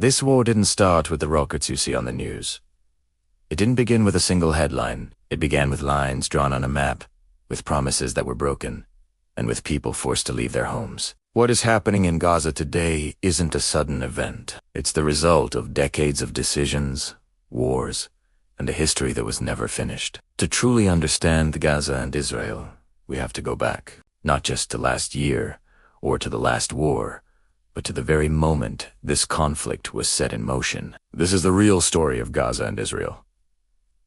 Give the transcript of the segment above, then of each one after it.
This war didn't start with the rockets you see on the news. It didn't begin with a single headline. It began with lines drawn on a map, with promises that were broken, and with people forced to leave their homes. What is happening in Gaza today isn't a sudden event. It's the result of decades of decisions, wars, and a history that was never finished. To truly understand Gaza and Israel, we have to go back, not just to last year or to the last war, but to the very moment this conflict was set in motion. This is the real story of Gaza and Israel.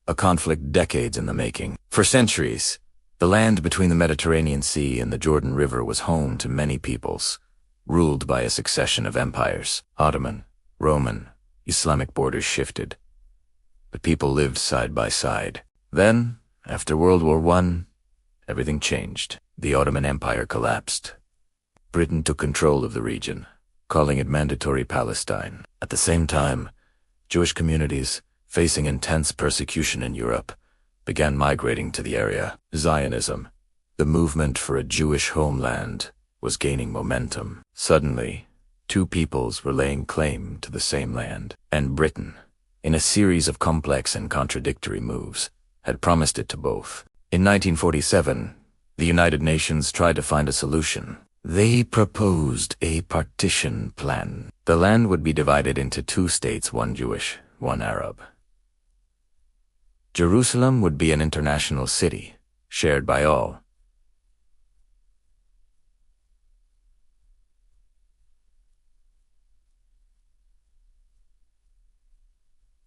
A conflict decades in the making. For centuries, the land between the Mediterranean Sea and the Jordan River was home to many peoples, ruled by a succession of empires. Ottoman, Roman, Islamic borders shifted, but people lived side by side. Then, after World War I, everything changed. The Ottoman Empire collapsed. Britain took control of the region, calling it Mandatory Palestine. At the same time, Jewish communities, facing intense persecution in Europe, began migrating to the area. Zionism, the movement for a Jewish homeland, was gaining momentum. Suddenly, two peoples were laying claim to the same land, and Britain, in a series of complex and contradictory moves, had promised it to both. In 1947, the United Nations tried to find a solution. They proposed a partition plan. The land would be divided into two states, one Jewish, one Arab. Jerusalem would be an international city, shared by all.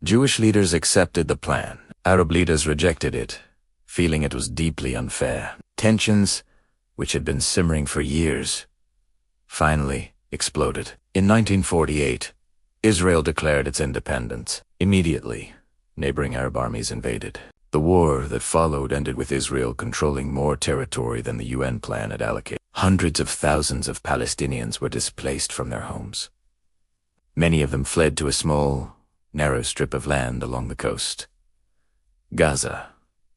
Jewish leaders accepted the plan. Arab leaders rejected it, feeling it was deeply unfair. Tensions, which had been simmering for years, finally exploded. In 1948, Israel declared its independence. Immediately, neighboring Arab armies invaded. The war that followed ended with Israel controlling more territory than the UN plan had allocated. Hundreds of thousands of Palestinians were displaced from their homes. Many of them fled to a small, narrow strip of land along the coast. Gaza.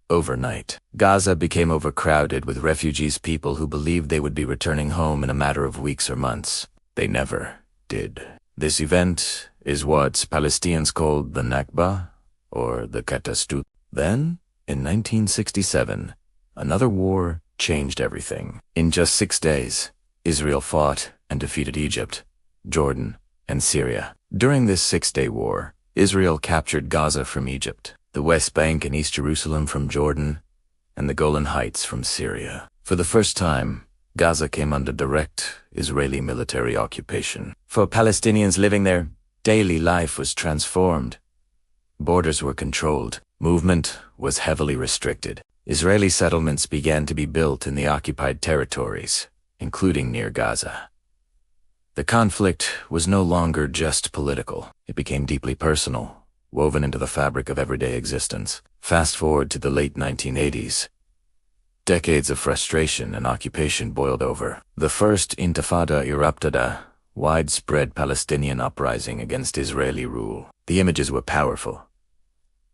Overnight, Gaza became overcrowded with refugees, people who believed they would be returning home in a matter of weeks or months. They never did. This event is what Palestinians called the Nakba, or the catastrophe. Then, in 1967, another war changed everything. In just 6 days, Israel fought and defeated Egypt, Jordan, and Syria. During this 6-day war, Israel captured Gaza from Egypt, the West Bank and East Jerusalem from Jordan, and the Golan Heights from Syria. For the first time, Gaza came under direct Israeli military occupation. For Palestinians living there, daily life was transformed. Borders were controlled. Movement was heavily restricted. Israeli settlements began to be built in the occupied territories, including near Gaza. The conflict was no longer just political. It became deeply personal, woven into the fabric of everyday existence. Fast forward to the late 1980s. Decades of frustration and occupation boiled over. The first Intifada erupted, a widespread Palestinian uprising against Israeli rule. The images were powerful.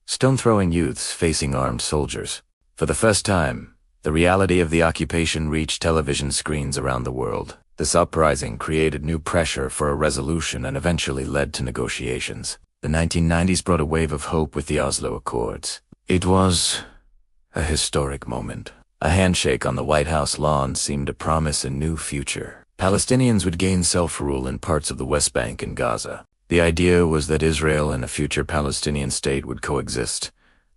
Stone-throwing youths facing armed soldiers. For the first time, the reality of the occupation reached television screens around the world. This uprising created new pressure for a resolution and eventually led to negotiations. The 1990s brought a wave of hope with the Oslo Accords. It was a historic moment. A handshake on the White House lawn seemed to promise a new future. Palestinians would gain self-rule in parts of the West Bank and Gaza. The idea was that Israel and a future Palestinian state would coexist,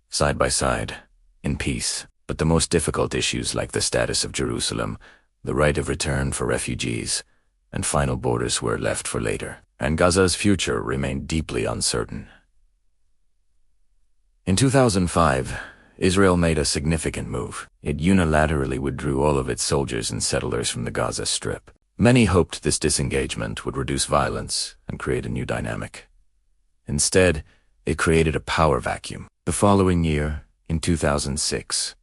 side by side, in peace. But the most difficult issues, like the status of Jerusalem, the right of return for refugees, and final borders, were left for later. And Gaza's future remained deeply uncertain. In 2005, Israel made a significant move. It unilaterally withdrew all of its soldiers and settlers from the Gaza Strip. Many hoped this disengagement would reduce violence and create a new dynamic. Instead, it created a power vacuum. The following year, in 2006,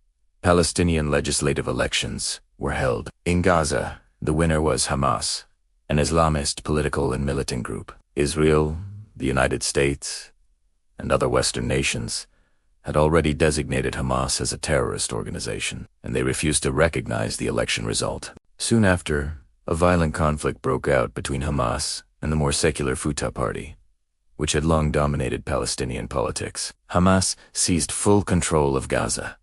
Palestinian legislative elections were held. In Gaza, the winner was Hamas, an Islamist political and militant group. Israel, the United States, and other Western nations had already designated Hamas as a terrorist organization, and they refused to recognize the election result. Soon after, a violent conflict broke out between Hamas and the more secular Fatah Party, which had long dominated Palestinian politics. Hamas seized full control of Gaza.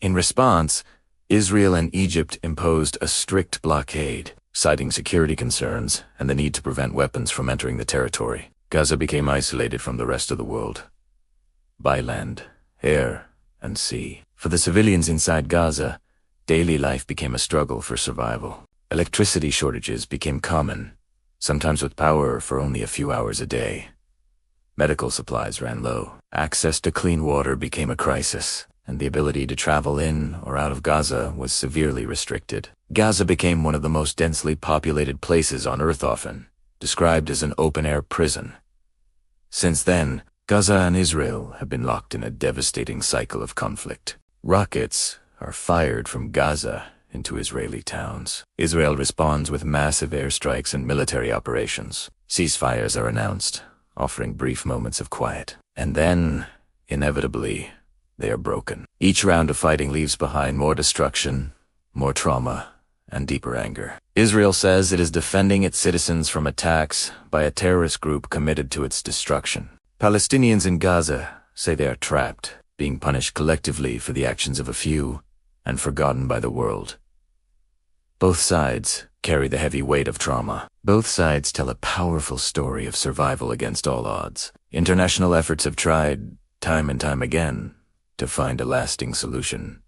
In response, Israel and Egypt imposed a strict blockade, citing security concerns and the need to prevent weapons from entering the territory. Gaza became isolated from the rest of the world, by land, air, and sea. For the civilians inside Gaza, daily life became a struggle for survival. Electricity shortages became common, sometimes with power for only a few hours a day. Medical supplies ran low. Access to clean water became a crisis, and the ability to travel in or out of Gaza was severely restricted. Gaza became one of the most densely populated places on Earth, often described as an open-air prison. Since then, Gaza and Israel have been locked in a devastating cycle of conflict. Rockets are fired from Gaza into Israeli towns. Israel responds with massive airstrikes and military operations. Ceasefires are announced, offering brief moments of quiet. And then, inevitably, they are broken. Each round of fighting leaves behind more destruction, more trauma, and deeper anger. Israel says it is defending its citizens from attacks by a terrorist group committed to its destruction. Palestinians in Gaza say they are trapped, being punished collectively for the actions of a few, and forgotten by the world. Both sides carry the heavy weight of trauma. Both sides tell a powerful story of survival against all odds. International efforts have tried, time and time again, to find a lasting solution.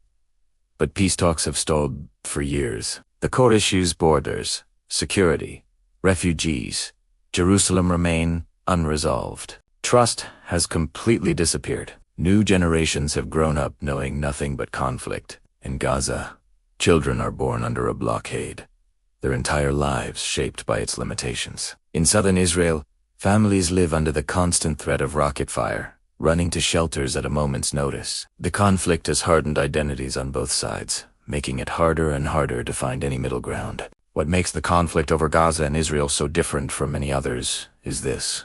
But peace talks have stalled for years. The core issues, borders, security, refugees, Jerusalem, remain unresolved. Trust has completely disappeared. New generations have grown up knowing nothing but conflict. In Gaza, children are born under a blockade, their entire lives shaped by its limitations. In southern Israel, families live under the constant threat of rocket fire, running to shelters at a moment's notice. The conflict has hardened identities on both sides, making it harder and harder to find any middle ground. What makes the conflict over Gaza and Israel so different from many others is this: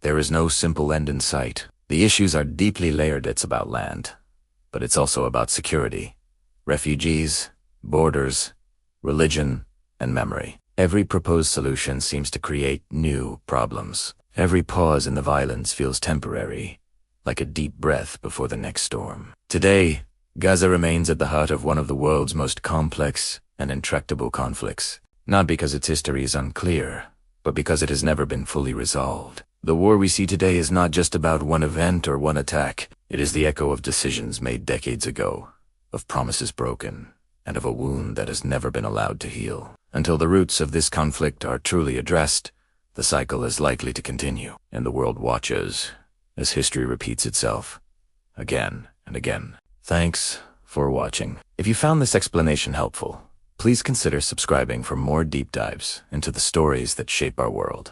there is no simple end in sight. The issues are deeply layered. It's about land, but it's also about security, refugees, borders, religion, and memory. Every proposed solution seems to create new problems. Every pause in the violence feels temporary, like a deep breath before the next storm. Today, Gaza remains at the heart of one of the world's most complex and intractable conflicts, not because its history is unclear, but because it has never been fully resolved. The war we see today is not just about one event or one attack. It is the echo of decisions made decades ago, of promises broken, and of a wound that has never been allowed to heal. Until the roots of this conflict are truly addressed, the cycle is likely to continue, and the world watches as history repeats itself again and again. Thanks for watching. If you found this explanation helpful, please consider subscribing for more deep dives into the stories that shape our world.